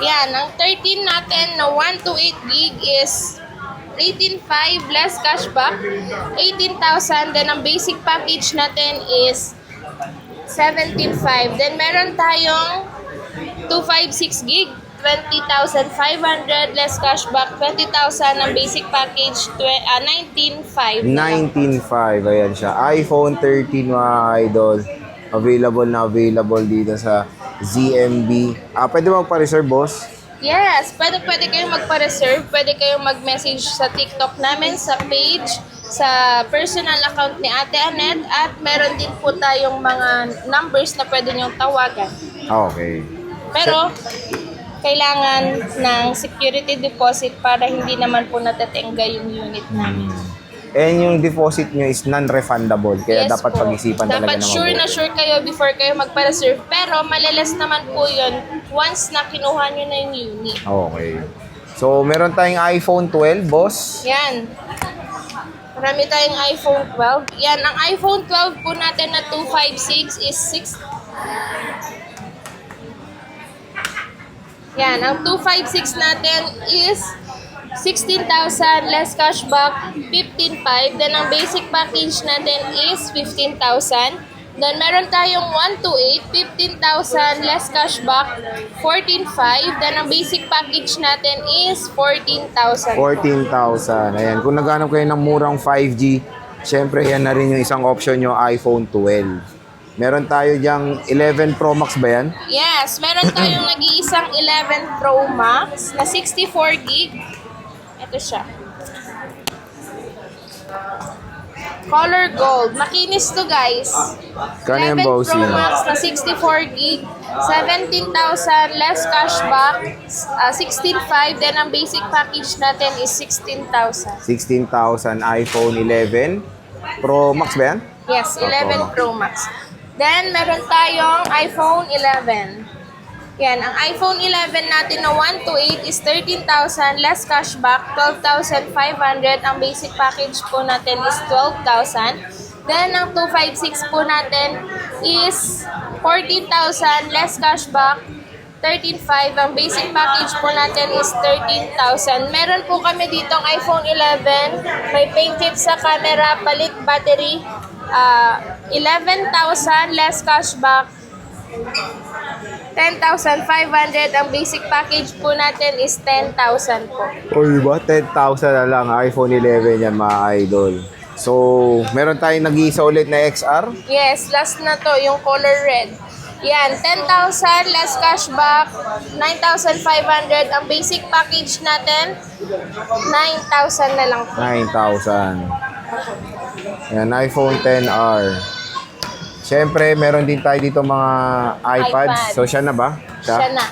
Yan, ang 13 natin na 128 gig is 18,500 less cashback, 18,000. Then, ang basic package natin is 17,500. Then, meron tayong 256 gig, 20,500 less cashback, 20,000 ang basic package, 19,500. 19.5, ayan siya. iPhone 13 mga idol. Available dito sa ZMB. Pwede mo magpa-reserve, boss? Yes, pwede kayong magpa-reserve, pwede kayong mag-message sa TikTok namin, sa page, sa personal account ni Ate Anet, at meron din po tayong mga numbers na pwede niyong tawagan. Okay. Pero, kailangan ng security deposit para hindi naman po natatengga yung unit namin. And yung deposit nyo is non-refundable. Kaya Yes dapat po. pag-isipan talaga Dapat na sure mabuti. na sure kayo before kayo magpa-reserve. Pero malilas naman po yun once na kinuha nyo na yung unit. Okay. So, meron tayong iPhone 12, boss. Yan. Marami tayong iPhone 12. Yan, ang iPhone 12 po natin na 256 is 6... Yan, ang 256 natin is 16,000 less cashback, 15,500. Then, ang basic package natin is 15,000. Then, meron tayong 128, 15,000 less cashback, 14,500. Then, ang basic package natin is 14,000. 14,000. Ayan. Kung naghanap kayo ng murang 5G, syempre yan na rin yung isang option nyo, iPhone 12. Meron tayo diyang 11 Pro Max ba yan? Yes, meron tayong nag-iisang 11 Pro Max na 64 gig. Ito siya. Color gold. Makinis to, guys. Kano yung 11 bossy? Pro Max na 64 gig. 17,000 less cashback. 16,500. Then, ang basic package natin is 16,000. 16,000 iPhone 11 Pro Max ba yan? Yes, 11 Pro Max. Then, meron tayong iPhone 11. Yan, ang iPhone 11 natin na 128 is 13,000 less cashback, 12,500. Ang basic package po natin is 12,000. Then, ang 256 po natin is 14,000 less cashback, 13,500. Ang basic package po natin is 13,000. Meron po kami dito ang iPhone 11. May paint tip sa camera, palit battery. 11,000 less cashback, 10,500. Ang basic package po natin is 10,000 po. O diba? 10,000 na lang iPhone 11 yan mga idol. So, meron tayong nag-iisa ulit na XR. Yes, last na to, yung color red. Yan, 10,000 less cashback, 9,500. Ang basic package natin, 9,000 na lang po. 9,000. Yan, iPhone 10R. Siyempre, meron din tayo dito mga iPads. iPad. So, siya na ba? Siya na.